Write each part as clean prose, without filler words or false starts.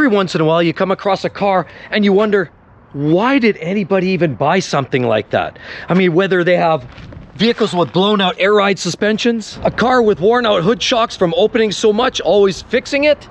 Every once in a while you come across a car and you wonder, why did anybody even buy something like that? I mean, whether they have vehicles with blown out air ride suspensions, a car with worn out hood shocks from opening so much, always fixing it,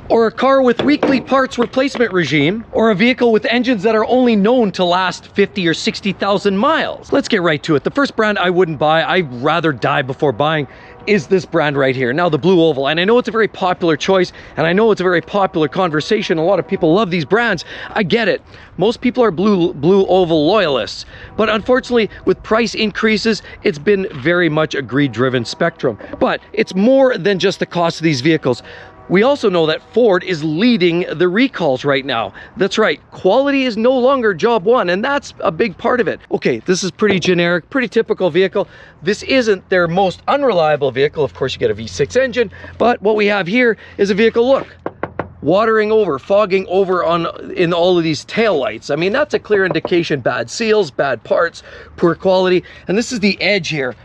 or a car with weekly parts replacement regime, or a vehicle with engines that are only known to last 50 or 60,000 miles. Let's get right to it. The first brand I wouldn't buy, I'd rather die before buying, is this brand right here. Now, the Blue Oval. And I know it's a very popular choice, and I know it's a very popular conversation. A lot of people love these brands. I get it. Most people are Blue Oval loyalists. But unfortunately, with price increases, it's been very much a greed-driven spectrum. But it's more than just the cost of these vehicles. We also know that Ford is leading the recalls right now. That's right, quality is no longer job one, and that's a big part of it. Okay, this is pretty generic, pretty typical vehicle. This isn't their most unreliable vehicle. Of course, you get a V6 engine, but what we have here is a vehicle, look, watering over, fogging over in all of these taillights. I mean, that's a clear indication, bad seals, bad parts, poor quality. And this is the Edge here,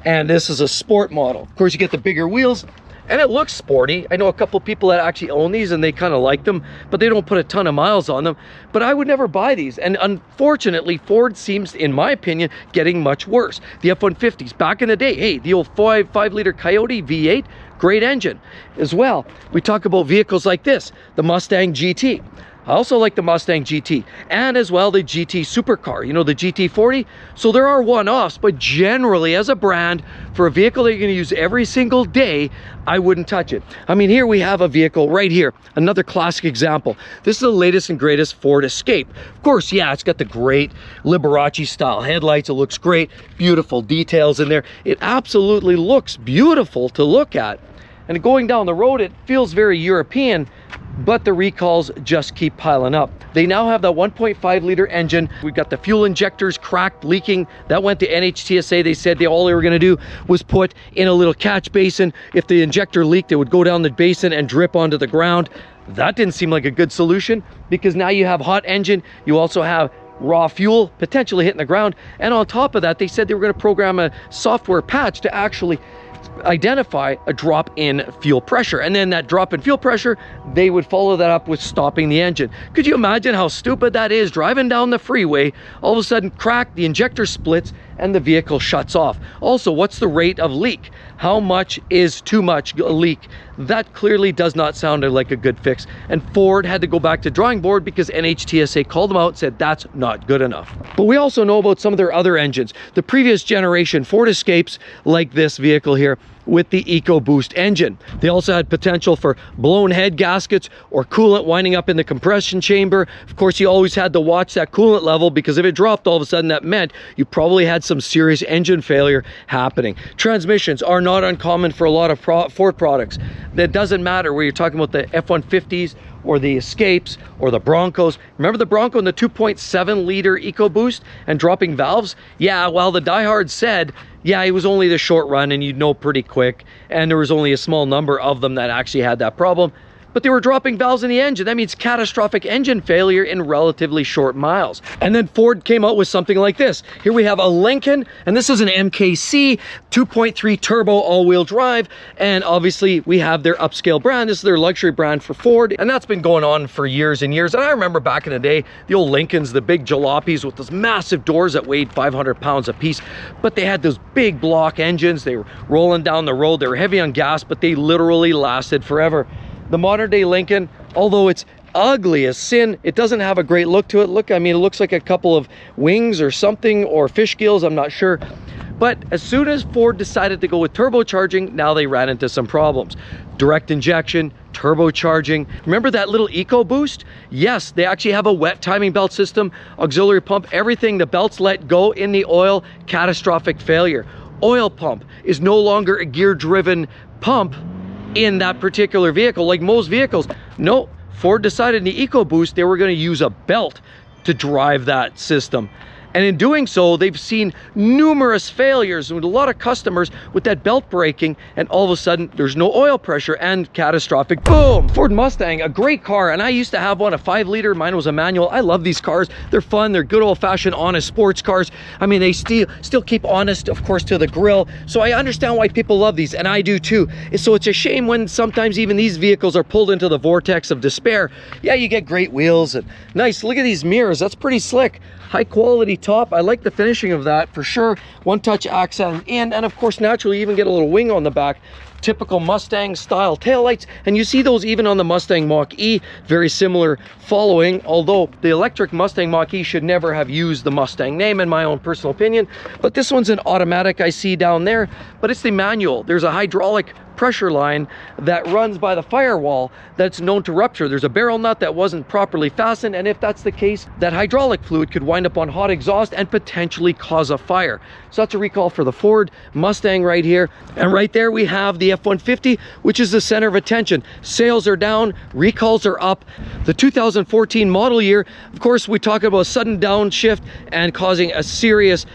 and this is a sport model. Of course, you get the bigger wheels, and it looks sporty. I know a couple people that actually own these and they kind of like them, but they don't put a ton of miles on them. But I would never buy these. And unfortunately, Ford seems, in my opinion, getting much worse. The F-150s, back in the day, hey, the old 5-liter Coyote V8, great engine as well. We talk about vehicles like this, the Mustang GT. I also like the Mustang GT, and as well the GT supercar, you know, the GT40. So there are one-offs, but generally as a brand, for a vehicle that you're going to use every single day, I wouldn't touch it. I mean, here we have a vehicle right here, another classic example. This is the latest and greatest Ford Escape. Of course, yeah, it's got the great Liberace style headlights. It looks great, beautiful details in there. It absolutely looks beautiful to look at. And going down the road, it feels very European, but the recalls just keep piling up. They now have that 1.5-liter engine. We've got the fuel injectors cracked, leaking. That went to NHTSA. They said all they were going to do was put in a little catch basin. If the injector leaked, it would go down the basin and drip onto the ground. That didn't seem like a good solution, because now you have hot engine. You also have raw fuel potentially hitting the ground. And on top of that, they said they were going to program a software patch to actually identify a drop in fuel pressure, and then that drop in fuel pressure, they would follow that up with stopping the engine. Could you imagine how stupid that is? Driving down the freeway, all of a sudden crack, the injector splits and the vehicle shuts off. Also, what's the rate of leak? How much is too much a leak? That clearly does not sound like a good fix, and Ford had to go back to drawing board because NHTSA called them out and said that's not good enough. But we also know about some of their other engines. The previous generation Ford Escapes, like this vehicle here, with the EcoBoost engine. They also had potential for blown head gaskets or coolant winding up in the compression chamber. Of course, you always had to watch that coolant level, because if it dropped all of a sudden, that meant you probably had some serious engine failure happening. Transmissions are not uncommon for a lot of Ford products. That doesn't matter where you're talking about the F-150s or the Escapes or the Broncos. Remember the Bronco and the 2.7-liter EcoBoost and dropping valves? Yeah, well, the diehards said, yeah, it was only the short run and you'd know pretty quick, and there was only a small number of them that actually had that problem. But they were dropping valves in the engine. That means catastrophic engine failure in relatively short miles. And then Ford came out with something like this. Here we have a Lincoln, and this is an MKC 2.3 turbo all-wheel drive. And obviously we have their upscale brand. This is their luxury brand for Ford, and that's been going on for years and years. And I remember back in the day, the old Lincolns, the big jalopies with those massive doors that weighed 500 pounds a piece, but they had those big block engines. They were rolling down the road. They were heavy on gas, but they literally lasted forever. The modern day Lincoln, although it's ugly as sin, it doesn't have a great look to it. Look, I mean, it looks like a couple of wings or something, or fish gills, I'm not sure. But as soon as Ford decided to go with turbocharging, now they ran into some problems. Direct injection, turbocharging. Remember that little EcoBoost? Yes, they actually have a wet timing belt system, auxiliary pump, everything. The belts let go in the oil, catastrophic failure. Oil pump is no longer a gear-driven pump in that particular vehicle, like most vehicles. No, Ford decided in the EcoBoost they were going to use a belt to drive that system. And in doing so, they've seen numerous failures with a lot of customers with that belt breaking, and all of a sudden there's no oil pressure and catastrophic boom. Ford Mustang, a great car, and I used to have one, a 5-liter. Mine was a manual. I love these cars. They're fun. They're good old-fashioned honest sports cars. I mean, they still keep honest, of course, to the grill. So I understand why people love these, and I do too. So it's a shame when sometimes even these vehicles are pulled into the vortex of despair. Yeah, you get great wheels and nice. Look at these mirrors. That's pretty slick. High quality top. I like the finishing of that for sure. One touch accent in, and of course naturally you even get a little wing on the back. Typical Mustang style taillights, and you see those even on the Mustang Mach-E, very similar following, although the electric Mustang Mach-E should never have used the Mustang name in my own personal opinion. But this one's an automatic I see down there, but it's the manual. There's a hydraulic pressure line that runs by the firewall that's known to rupture. There's a barrel nut that wasn't properly fastened, and if that's the case, that hydraulic fluid could wind up on hot exhaust and potentially cause a fire. So that's a recall for the Ford Mustang right here. And right there we have the F-150, which is the center of attention. Sales are down, recalls are up. The 2014 model year, of course, we talk about sudden downshift and causing a serious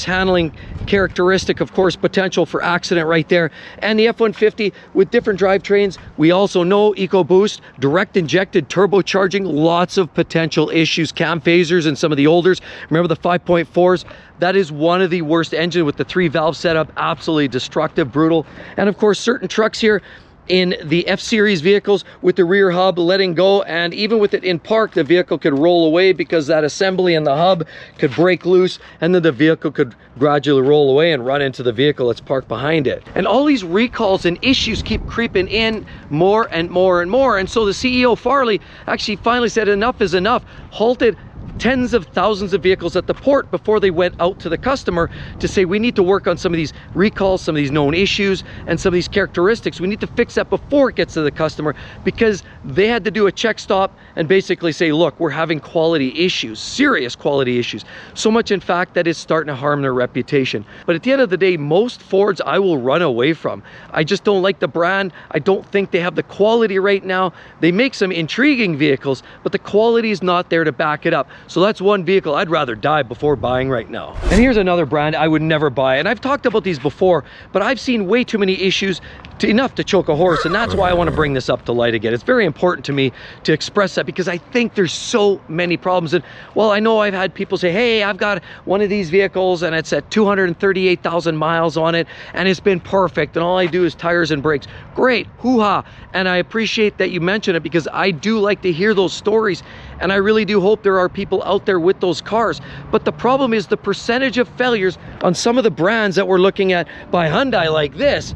handling characteristic, of course, potential for accident right there. And the F-150 with different drivetrains, we also know EcoBoost, direct injected turbocharging, lots of potential issues, cam phasers in some of the olders. Remember the 5.4s? That is one of the worst engine with the 3-valve setup, absolutely destructive, brutal. And of course, certain trucks here in the F-Series vehicles with the rear hub letting go, and even with it in park, the vehicle could roll away because that assembly in the hub could break loose, and then the vehicle could gradually roll away and run into the vehicle that's parked behind it. And all these recalls and issues keep creeping in more and more and more. And so the CEO Farley actually finally said enough is enough, halted tens of thousands of vehicles at the port before they went out to the customer to say, we need to work on some of these recalls, some of these known issues, and some of these characteristics. We need to fix that before it gets to the customer, because they had to do a check stop and basically say, look, we're having quality issues, serious quality issues. So much, in fact, that it's starting to harm their reputation. But at the end of the day, most Fords I will run away from. I just don't like the brand. I don't think they have the quality right now. They make some intriguing vehicles, but the quality is not there to back it up. So that's one vehicle I'd rather die before buying right now. And here's another brand I would never buy. And I've talked about these before, but I've seen way too many issues enough to choke a horse. And that's why I want to bring this up to light again. It's very important to me to express that, because I think there's so many problems. And well, I know I've had people say, hey, I've got one of these vehicles and it's at 238,000 miles on it and it's been perfect and all I do is tires and brakes. Great, hoo-ha. And I appreciate that you mention it, because I do like to hear those stories, and I really do hope there are people out there with those cars. But the problem is the percentage of failures on some of the brands that we're looking at by Hyundai like this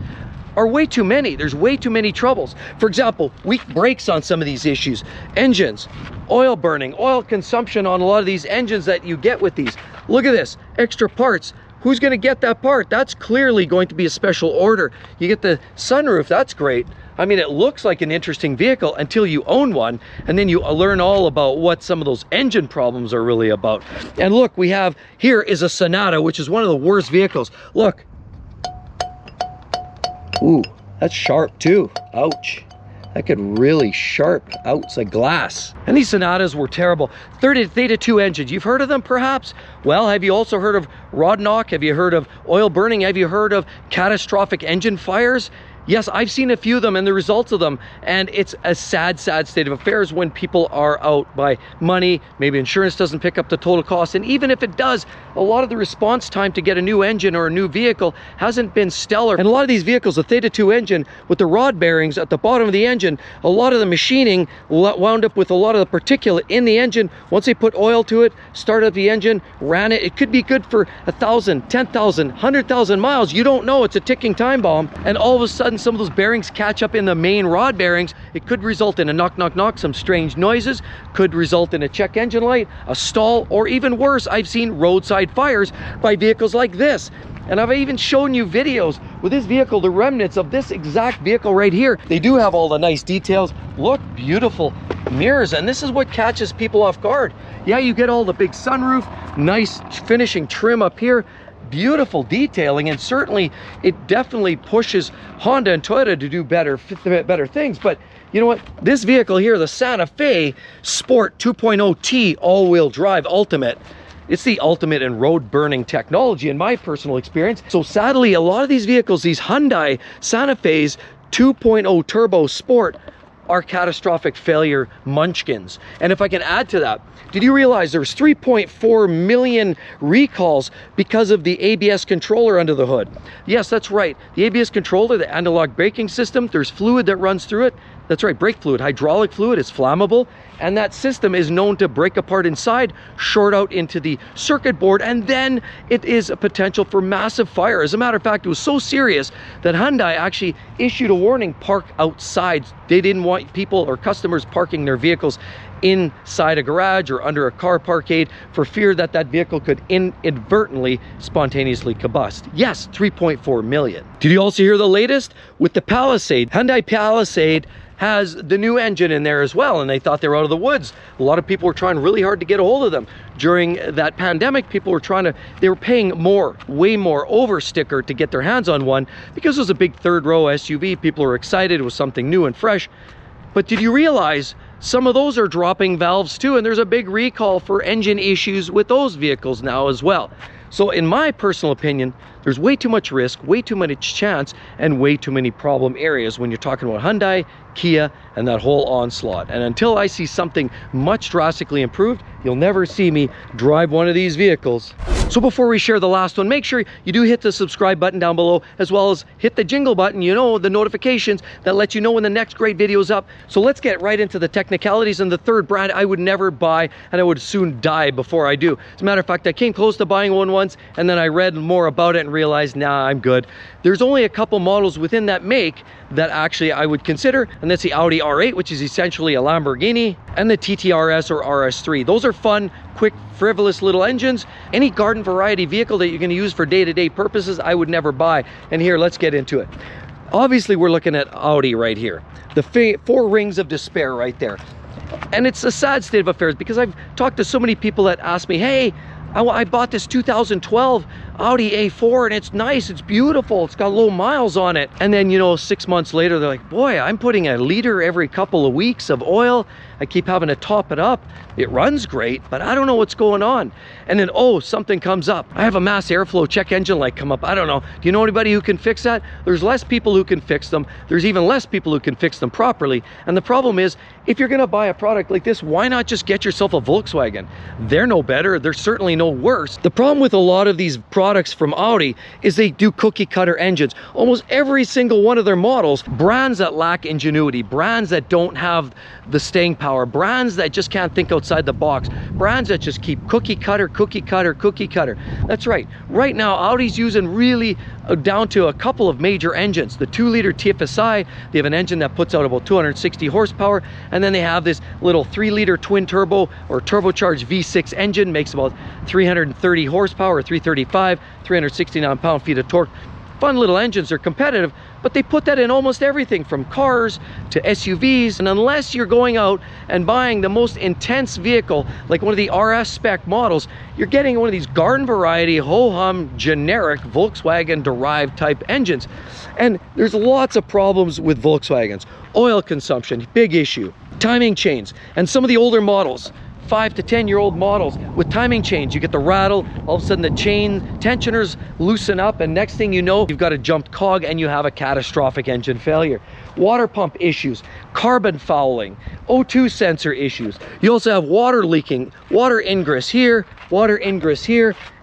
are way too many. There's way too many troubles. For example, weak brakes on some of these issues, engines, oil burning, oil consumption on a lot of these engines that you get with these. Look at this, extra parts. Who's going to get that part? That's clearly going to be a special order. You get the sunroof, that's great. I mean, it looks like an interesting vehicle until you own one, and then you learn all about what some of those engine problems are really about. And look, we have here is a Sonata, which is one of the worst vehicles. Look. Ooh, that's sharp too. Ouch. That could really sharp out like glass. And these Sonatas were terrible. Theta 2 engines, you've heard of them perhaps? Well, have you also heard of rod knock? Have you heard of oil burning? Have you heard of catastrophic engine fires? Yes, I've seen a few of them and the results of them, and it's a sad state of affairs when people are out by money. Maybe insurance doesn't pick up the total cost, and even if it does, a lot of the response time to get a new engine or a new vehicle hasn't been stellar. And a lot of these vehicles, the Theta 2 engine with the rod bearings at the bottom of the engine, a lot of the machining wound up with a lot of the particulate in the engine. Once they put oil to it, started up the engine, ran it, it could be good for 1,000, 10,000, 100,000 miles. You don't know, it's a ticking time bomb, and all of a sudden some of those bearings catch up in the main rod bearings. It could result in a knock, knock, knock, some strange noises, could result in a check engine light, a stall, or even worse, I've seen roadside fires by vehicles like this. And I've even shown you videos with this vehicle, the remnants of this exact vehicle right here. They do have all the nice details. Look, beautiful mirrors, and this is what catches people off guard. Yeah, you get all the big sunroof, nice finishing trim up here, beautiful detailing, and certainly it definitely pushes Honda and Toyota to do better things. But you know what, this vehicle here, the Santa Fe Sport 2.0 T all-wheel drive Ultimate, It's the ultimate in road burning technology in my personal experience. So sadly, a lot of these vehicles, these Hyundai Santa Fe's 2.0 Turbo Sport, are catastrophic failure munchkins. And if I can add to that, did you realize there's 3.4 million recalls because of the ABS controller under the hood? Yes, that's right. The ABS controller, the analog braking system, there's fluid that runs through it. That's right, brake fluid, hydraulic fluid, is flammable, and that system is known to break apart inside, short out into the circuit board, and then it is a potential for massive fire. As a matter of fact, it was so serious that Hyundai actually issued a warning, park outside. They didn't want people or customers parking their vehicles inside a garage or under a car parkade for fear that that vehicle could inadvertently spontaneously combust. Yes, 3.4 million. Did you also hear the latest with the Palisade? Hyundai Palisade has the new engine in there as well, and they thought they were out of the woods. A lot of people were trying really hard to get a hold of them. During that pandemic, people were they were paying more, way more over sticker to get their hands on one because it was a big third row SUV. People were excited, it was something new and fresh. But did you realize some of those are dropping valves too, and there's a big recall for engine issues with those vehicles now as well. So in my personal opinion, there's way too much risk, way too much chance, and way too many problem areas when you're talking about Hyundai, Kia, and that whole onslaught. And until I see something much drastically improved, you'll never see me drive one of these vehicles. So before we share the last one, make sure you do hit the subscribe button down below, as well as hit the jingle button, you know, the notifications that let you know when the next great video is up. So let's get right into the technicalities. And the third brand I would never buy, and I would soon die before I do. As a matter of fact, I came close to buying one once, and then I read more about it and realized, nah, I'm good. There's only a couple models within that make that actually I would consider, and that's the Audi R8, which is essentially a Lamborghini, and the TTRS or RS3. Those are fun, quick, frivolous little engines. Any garden variety vehicle that you're going to use for day-to-day purposes, I would never buy. And here, let's get into it. Obviously, we're looking at Audi right here. The four rings of despair right there. And it's a sad state of affairs because I've talked to so many people that ask me, hey, I bought this 2012 Audi A4 and it's nice, it's beautiful, it's got low miles on it. And then, you know, 6 months later, they're like, boy, I'm putting a liter every couple of weeks of oil. I keep having to top it up. It runs great, but I don't know what's going on. And then, oh, something comes up. I have a mass airflow check engine light come up. I don't know. Do you know anybody who can fix that? There's less people who can fix them. There's even less people who can fix them properly. And the problem is, if you're gonna buy a product like this, why not just get yourself a Volkswagen? They're no better. They're certainly no worse. The problem with a lot of these products from Audi is they do cookie cutter engines. Almost every single one of their models, brands that lack ingenuity, brands that don't have the staying power, brands that just can't think outside the box, brands that just keep cookie cutter, cookie cutter, cookie cutter. That's right. Right now, Audi's using really down to a couple of major engines. The 2-liter TFSI, they have an engine that puts out about 260 horsepower, and then they have this little 3-liter twin turbo or turbocharged V6 engine, makes about 330 horsepower or 335, 369 pound-feet of torque. Fun little engines, they're competitive, but they put that in almost everything from cars to SUVs. And unless you're going out and buying the most intense vehicle, like one of the RS spec models, you're getting one of these garden variety, ho-hum, generic Volkswagen derived type engines. And there's lots of problems with Volkswagens. Oil consumption, big issue. Timing chains, and some of the older models, 5 to 10-year-old models with timing chains, you get the rattle, all of a sudden the chain tensioners loosen up, and next thing you know, you've got a jumped cog and you have a catastrophic engine failure. Water pump issues, carbon fouling, O2 sensor issues. You also have water leaking, water ingress here,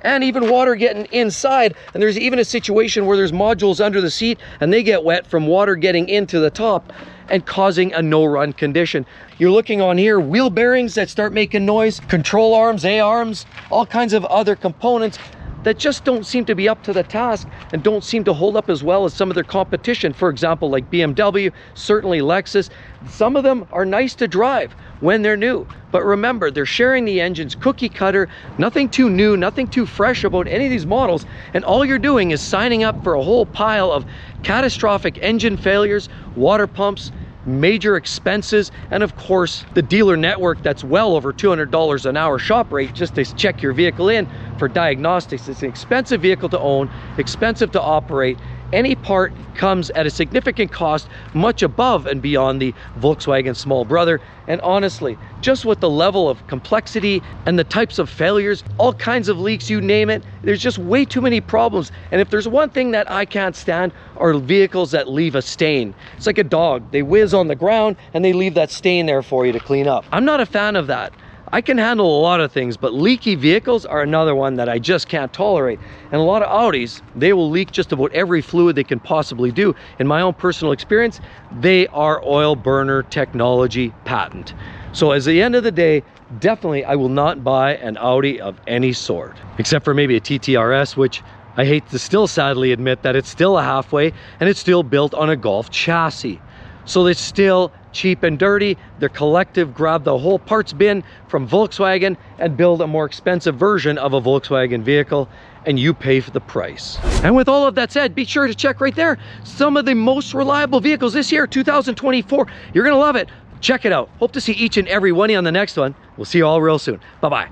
and even water getting inside. And there's even a situation where there's modules under the seat and they get wet from water getting into the top and causing a no-run condition. You're looking on here, wheel bearings that start making noise, control arms, A-arms, all kinds of other components that just don't seem to be up to the task and don't seem to hold up as well as some of their competition. For example, like BMW, certainly Lexus. Some of them are nice to drive when they're new, but remember, they're sharing the engines cookie cutter, nothing too new, nothing too fresh about any of these models, and all you're doing is signing up for a whole pile of catastrophic engine failures, water pumps, major expenses, and of course the dealer network that's well over $200 an hour shop rate just to check your vehicle in for diagnostics. It's an expensive vehicle to own, expensive to operate. any part comes at a significant cost, much above and beyond the Volkswagen small brother. And honestly, just with the level of complexity and the types of failures, all kinds of leaks, you name it, there's just way too many problems. And if there's one thing that I can't stand, are vehicles that leave a stain. It's like a dog. They whiz on the ground and they leave that stain there for you to clean up. I'm not a fan of that. I can handle a lot of things, but leaky vehicles are another one that I just can't tolerate. And a lot of Audis, they will leak just about every fluid they can possibly do. In my own personal experience, they are oil burner technology patent. So as the end of the day, definitely I will not buy an Audi of any sort, except for maybe a TTRS, which I hate to still sadly admit that it's still a halfway and it's still built on a Golf chassis. So it's still cheap and dirty. Their collective grab the whole parts bin from Volkswagen and build a more expensive version of a Volkswagen vehicle, and you pay for the price. And with all of that said, be sure to check right there some of the most reliable vehicles this year, 2024. You're gonna love it. Check it out. Hope to see each and every one of you on the next one. We'll see you all real soon. Bye-bye.